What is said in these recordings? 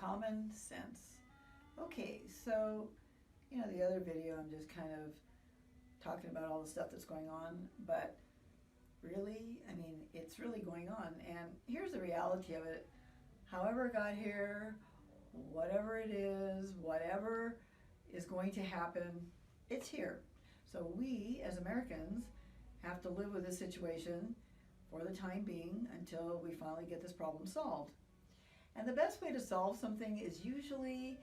Common sense. Okay, so, the other video, I'm just kind of talking about all the stuff that's going on, but really, it's really going on. And here's the reality of it. However it got here, whatever it is, whatever is going to happen, it's here. So we, as Americans, have to live with this situation for the time being until we finally get this problem solved. And the best way to solve something is usually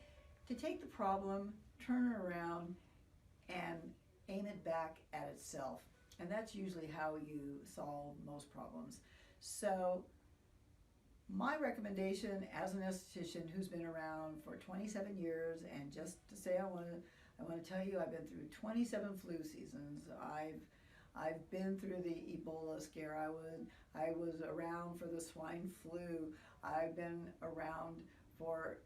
to take the problem, turn it around, and aim it back at itself. And that's usually how you solve most problems. So my recommendation as an esthetician who's been around for 27 years, and just to say I want to tell you I've been through 27 flu seasons. I've been through the Ebola scare. I was around for the swine flu. I've been around for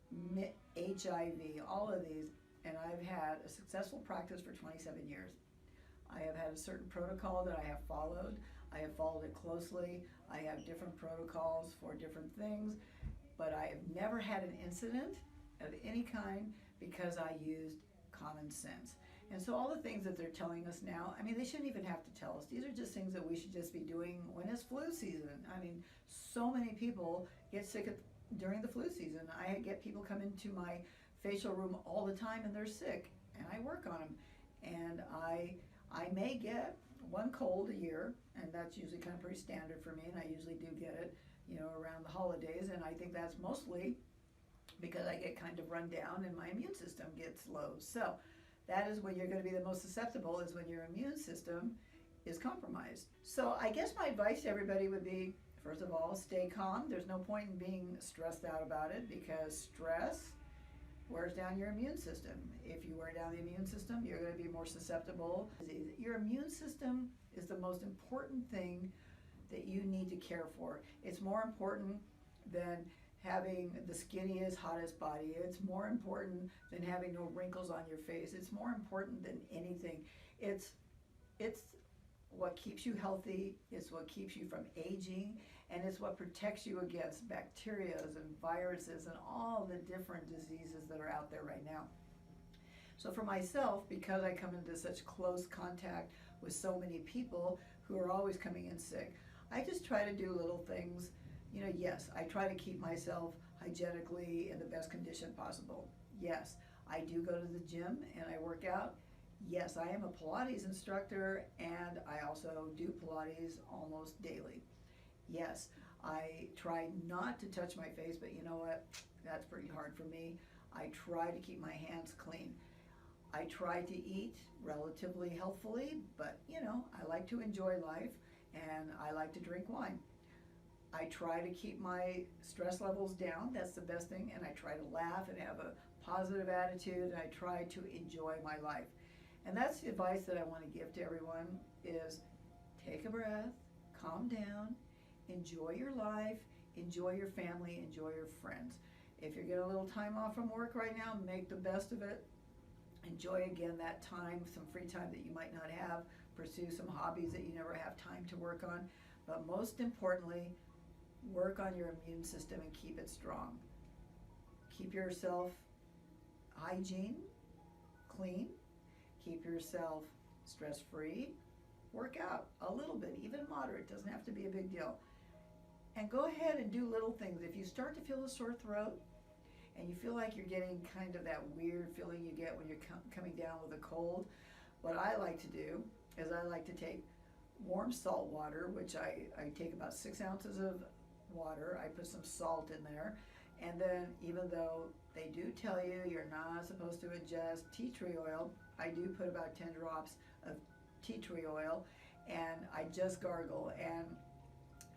HIV, all of these, and I've had a successful practice for 27 years. I have had a certain protocol that I have followed. I have followed it closely. I have different protocols for different things, but I have never had an incident of any kind because I used common sense. And so all the things that they're telling us now, they shouldn't even have to tell us. These are just things that we should just be doing when it's flu season. So many people get sick during the flu season. I get people come into my facial room all the time and they're sick, and I work on them. And I may get one cold a year, and that's usually kind of pretty standard for me, and I usually do get it, around the holidays, and I think that's mostly because I get kind of run down and my immune system gets low. So that is when you're going to be the most susceptible, is when your immune system is compromised. So I guess my advice to everybody would be, first of all, stay calm. There's no point in being stressed out about it, because stress wears down your immune system. If you wear down the immune system, you're going to be more susceptible. Your immune system is the most important thing that you need to care for. It's more important than having the skinniest, hottest body. It's more important than having no wrinkles on your face. It's more important than anything. It's what keeps you healthy, it's what keeps you from aging, and it's what protects you against bacteria and viruses and all the different diseases that are out there right now. So for myself, because I come into such close contact with so many people who are always coming in sick, I just try to do little things. Yes, I try to keep myself hygienically in the best condition possible. Yes, I do go to the gym and I work out. Yes, I am a Pilates instructor, and I also do Pilates almost daily. Yes, I try not to touch my face, but you know what? That's pretty hard for me. I try to keep my hands clean. I try to eat relatively healthfully, but I like to enjoy life, and I like to drink wine. I try to keep my stress levels down. That's the best thing. And I try to laugh and have a positive attitude, and I try to enjoy my life. And that's the advice that I want to give to everyone, is take a breath, calm down, enjoy your life, enjoy your family, enjoy your friends. If you're getting a little time off from work right now, make the best of it. Enjoy again that time, some free time that you might not have. Pursue some hobbies that you never have time to work on. But most importantly, work on your immune system and keep it strong. Keep yourself hygiene, clean. Keep yourself stress-free. Work out a little bit, even moderate. Doesn't have to be a big deal. And go ahead and do little things. If you start to feel a sore throat and you feel like you're getting kind of that weird feeling you get when you're coming down with a cold, what I like to do is I like to take warm salt water, which I take about 6 ounces of water. I put some salt in there. And then, even though they do tell you you're not supposed to ingest tea tree oil, I do put about 10 drops of tea tree oil, and I just gargle. And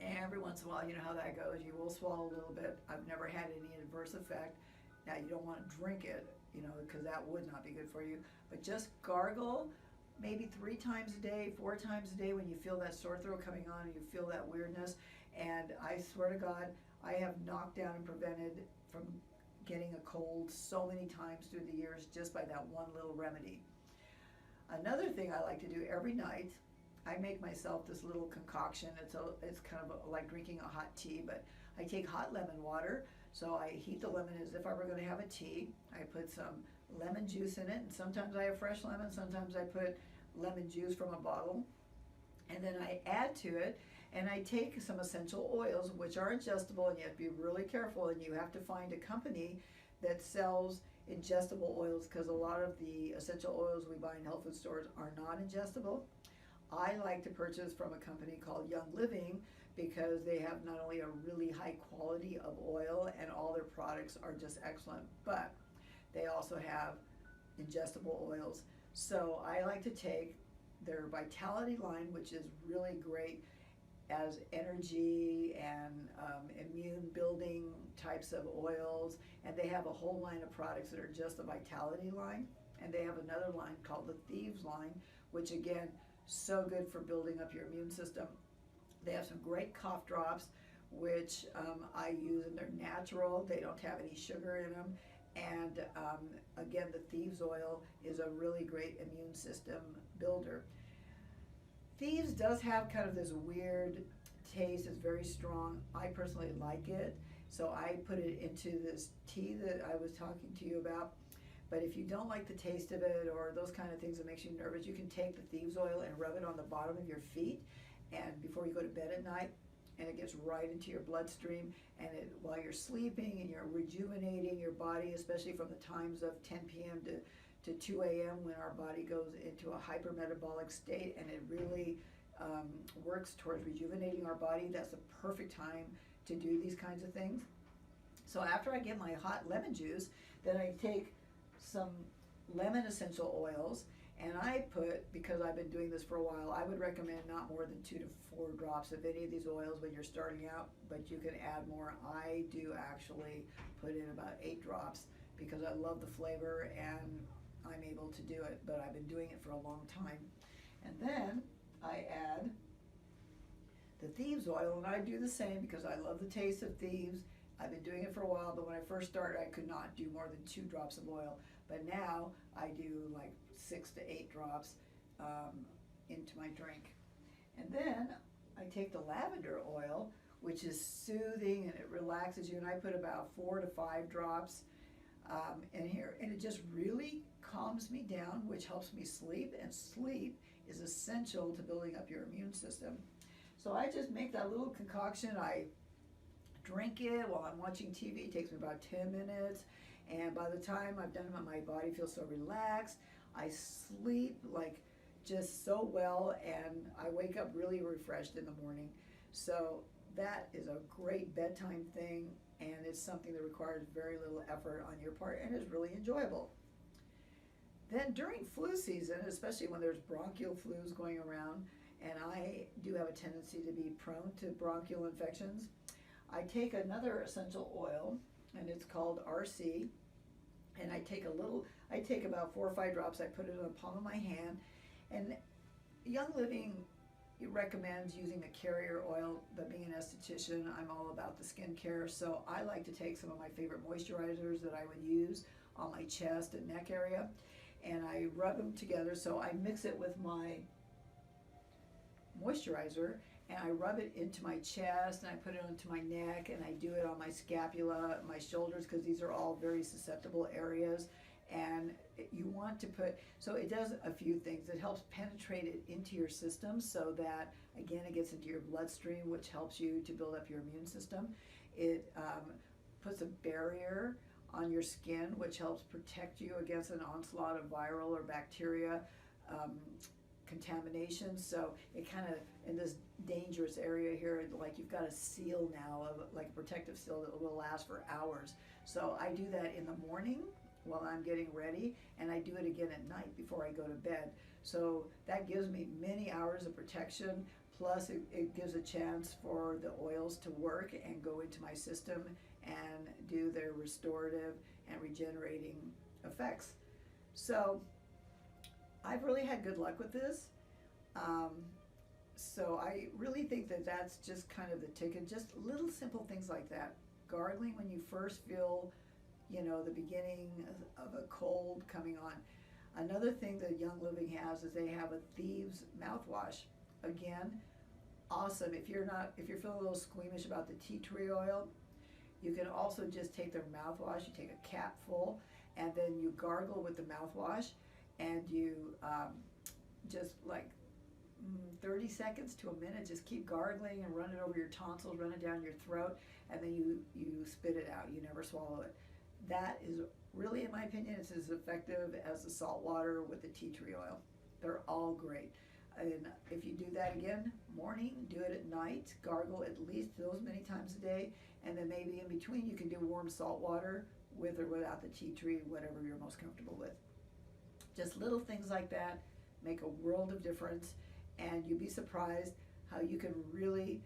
every once in a while, you know how that goes. You will swallow a little bit. I've never had any adverse effect. Now, you don't want to drink it, because that would not be good for you. But just gargle maybe 3 times a day, 4 times a day when you feel that sore throat coming on and you feel that weirdness. And I swear to God, I have knocked down and prevented from getting a cold so many times through the years just by that one little remedy. Another thing I like to do every night, I make myself this little concoction. It's kind of like drinking a hot tea, but I take hot lemon water, So I heat the lemon as if I were going to have a tea. I put some lemon juice in it, and sometimes I have fresh lemon, sometimes I put lemon juice from a bottle. And then I add to it, and I take some essential oils, which are ingestible, and you have to be really careful, and you have to find a company that sells ingestible oils, because a lot of the essential oils we buy in health food stores are not ingestible. I like to purchase from a company called Young Living, because they have not only a really high quality of oil, and all their products are just excellent, but they also have ingestible oils. So I like to take their Vitality line, which is really great as energy and immune building types of oils, and they have a whole line of products that are just the Vitality line, and they have another line called the Thieves line, which again, so good for building up your immune system. They have some great cough drops, which I use, and they're natural. They don't have any sugar in them. And again, the Thieves oil is a really great immune system builder. Thieves does have kind of this weird taste. It's very strong. I personally like it, so I put it into this tea that I was talking to you about. But if you don't like the taste of it, or those kind of things that makes you nervous, you can take the Thieves oil and rub it on the bottom of your feet, and before you go to bed at night, and it gets right into your bloodstream, and while you're sleeping and you're rejuvenating your body, especially from the times of 10 p.m. to 2 a.m. when our body goes into a hypermetabolic state, and it really works towards rejuvenating our body. That's the perfect time to do these kinds of things. So after I get my hot lemon juice, then I take some lemon essential oils, and I put, because I've been doing this for a while, I would recommend not more than 2 to 4 drops of any of these oils when you're starting out, but you can add more. I do actually put in about 8 drops because I love the flavor and I'm able to do it, but I've been doing it for a long time. And then I add the Thieves oil, and I do the same because I love the taste of Thieves. I've been doing it for a while, but when I first started, I could not do more than 2 drops of oil. But now I do like 6 to 8 drops into my drink. And then I take the lavender oil, which is soothing and it relaxes you, and I put about 4 to 5 drops in here, and it just really calms me down, which helps me sleep, and sleep is essential to building up your immune system. So I just make that little concoction. I drink it while I'm watching TV. It takes me about 10 minutes, and by the time I've done it, my body feels so relaxed. I sleep like just so well, and I wake up really refreshed in the morning. So that is a great bedtime thing, and it's something that requires very little effort on your part and is really enjoyable. Then during flu season, especially when there's bronchial flus going around, and I do have a tendency to be prone to bronchial infections, I take another essential oil, and it's called RC, and I take about 4 or 5 drops. I put it on the palm of my hand, and Young Living recommends using the carrier oil, but being an esthetician, I'm all about the skincare, so I like to take some of my favorite moisturizers that I would use on my chest and neck area, and I rub them together. So I mix it with my moisturizer, and I rub it into my chest, and I put it onto my neck, and I do it on my scapula, my shoulders, because these are all very susceptible areas. And you want to put, so it does a few things. It helps penetrate it into your system so that, again, it gets into your bloodstream, which helps you to build up your immune system. It puts a barrier on your skin, which helps protect you against an onslaught of viral or bacteria contamination. So it kind of, in this dangerous area here, like you've got a seal now, of like a protective seal that will last for hours. So I do that in the morning while I'm getting ready, and I do it again at night before I go to bed. So that gives me many hours of protection, plus it gives a chance for the oils to work and go into my system and do their restorative and regenerating effects. So I've really had good luck with this. So I really think that that's just kind of the ticket, just little simple things like that. Gargling when you first feel, the beginning of a cold coming on. Another thing that Young Living has is they have a Thieves mouthwash. Again, awesome. If you're feeling a little squeamish about the tea tree oil, You can also just take their mouthwash, you take a cap full, and then you gargle with the mouthwash, and you just like 30 seconds to a minute, just keep gargling and run it over your tonsils, run it down your throat, and then you spit it out. You never swallow it. That is really, in my opinion, it's as effective as the salt water with the tea tree oil. They're all great. And if you do that again, morning, do it at night, gargle at least those many times a day, and then maybe in between you can do warm salt water with or without the tea tree, whatever you're most comfortable with. Just little things like that make a world of difference, and you'd be surprised how you can really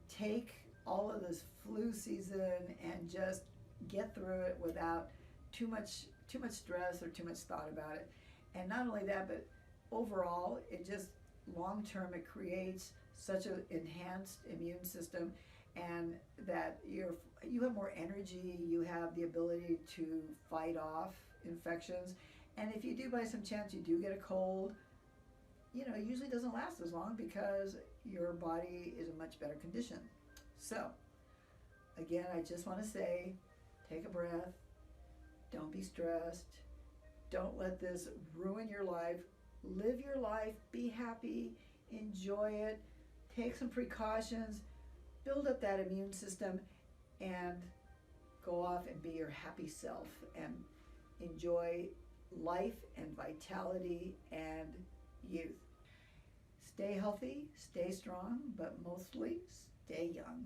take all of this flu season and just get through it without too much stress or too much thought about it. And not only that, but overall, it just long term it creates such an enhanced immune system, and that you have more energy, you have the ability to fight off infections. And if you do by some chance you do get a cold, it usually doesn't last as long because your body is in much better condition. So again, I just want to say, take a breath, don't be stressed, don't let this ruin your life. Live your life, be happy, enjoy it, take some precautions, build up that immune system, and go off and be your happy self and enjoy life and vitality and youth. Stay healthy, stay strong, but mostly stay young.